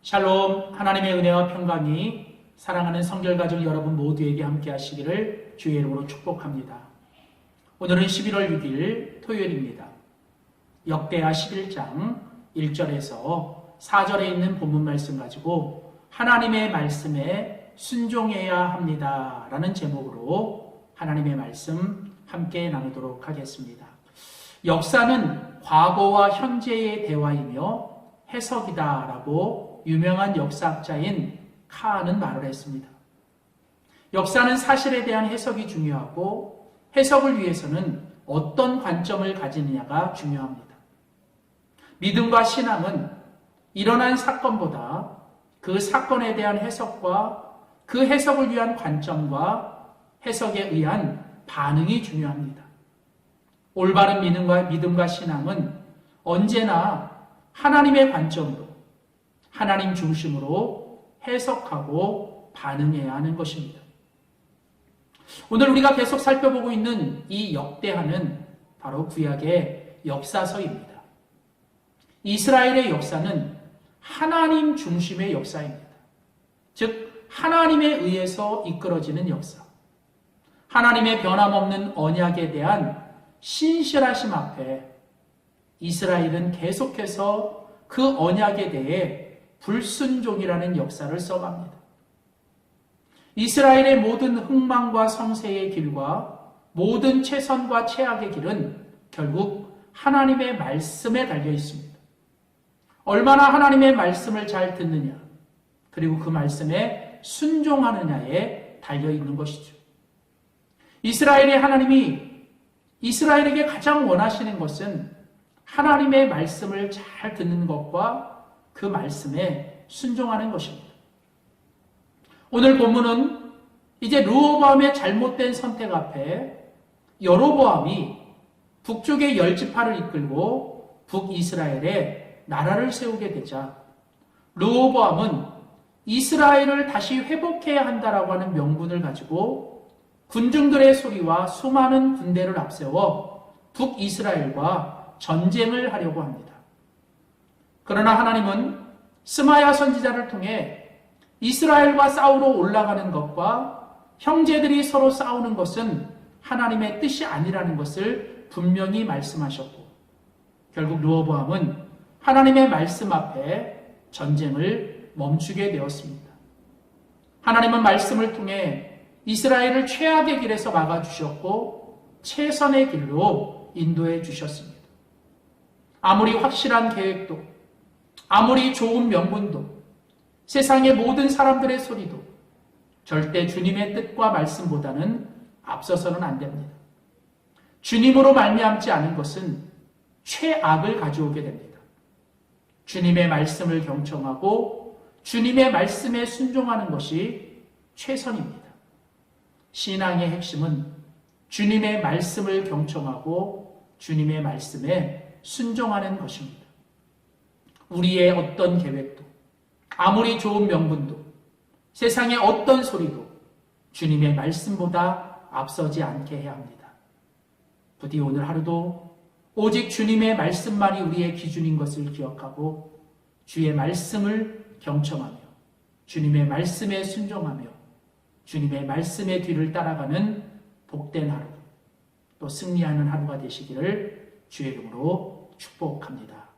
샬롬, 하나님의 은혜와 평강이 사랑하는 성결가족 여러분 모두에게 함께 하시기를 주의 이름으로 축복합니다. 오늘은 11월 6일 토요일입니다. 역대하 11장 1절에서 4절에 있는 본문 말씀 가지고 하나님의 말씀에 순종해야 합니다 라는 제목으로 하나님의 말씀 함께 나누도록 하겠습니다. 역사는 과거와 현재의 대화이며 해석이다 라고 유명한 역사학자인 카하는 말을 했습니다. 역사는 사실에 대한 해석이 중요하고 해석을 위해서는 어떤 관점을 가지느냐가 중요합니다. 믿음과 신앙은 일어난 사건보다 그 사건에 대한 해석과 그 해석을 위한 관점과 해석에 의한 반응이 중요합니다. 올바른 믿음과 신앙은 언제나 하나님의 관점으로 하나님 중심으로 해석하고 반응해야 하는 것입니다. 오늘 우리가 계속 살펴보고 있는 이 역대하는 바로 구약의 역사서입니다. 이스라엘의 역사는 하나님 중심의 역사입니다. 즉 하나님에 의해서 이끌어지는 역사. 하나님의 변함없는 언약에 대한 신실하심 앞에 이스라엘은 계속해서 그 언약에 대해 불순종이라는 역사를 써갑니다. 이스라엘의 모든 흥망과 성세의 길과 모든 최선과 최악의 길은 결국 하나님의 말씀에 달려 있습니다. 얼마나 하나님의 말씀을 잘 듣느냐, 그리고 그 말씀에 순종하느냐에 달려 있는 것이죠. 이스라엘의 하나님이 이스라엘에게 가장 원하시는 것은 하나님의 말씀을 잘 듣는 것과 그 말씀에 순종하는 것입니다. 오늘 본문은 이제 르호보암의 잘못된 선택 앞에 여로보암이 북쪽의 10지파를 이끌고 북이스라엘에 나라를 세우게 되자 르호보암은 이스라엘을 다시 회복해야 한다라고 하는 명분을 가지고 군중들의 소리와 수많은 군대를 앞세워 북이스라엘과 전쟁을 하려고 합니다. 그러나 하나님은 스마야 선지자를 통해 이스라엘과 싸우러 올라가는 것과 형제들이 서로 싸우는 것은 하나님의 뜻이 아니라는 것을 분명히 말씀하셨고 결국 르호보암은 하나님의 말씀 앞에 전쟁을 멈추게 되었습니다. 하나님은 말씀을 통해 이스라엘을 최악의 길에서 막아주셨고 최선의 길로 인도해 주셨습니다. 아무리 확실한 계획도 아무리 좋은 명분도 세상의 모든 사람들의 소리도 절대 주님의 뜻과 말씀보다는 앞서서는 안 됩니다. 주님으로 말미암지 않은 것은 최악을 가져오게 됩니다. 주님의 말씀을 경청하고 주님의 말씀에 순종하는 것이 최선입니다. 신앙의 핵심은 주님의 말씀을 경청하고 주님의 말씀에 순종하는 것입니다. 우리의 어떤 계획도 아무리 좋은 명분도 세상의 어떤 소리도 주님의 말씀보다 앞서지 않게 해야 합니다. 부디 오늘 하루도 오직 주님의 말씀만이 우리의 기준인 것을 기억하고 주의 말씀을 경청하며 주님의 말씀에 순종하며 주님의 말씀의 뒤를 따라가는 복된 하루 또 승리하는 하루가 되시기를 주의 이름으로 축복합니다.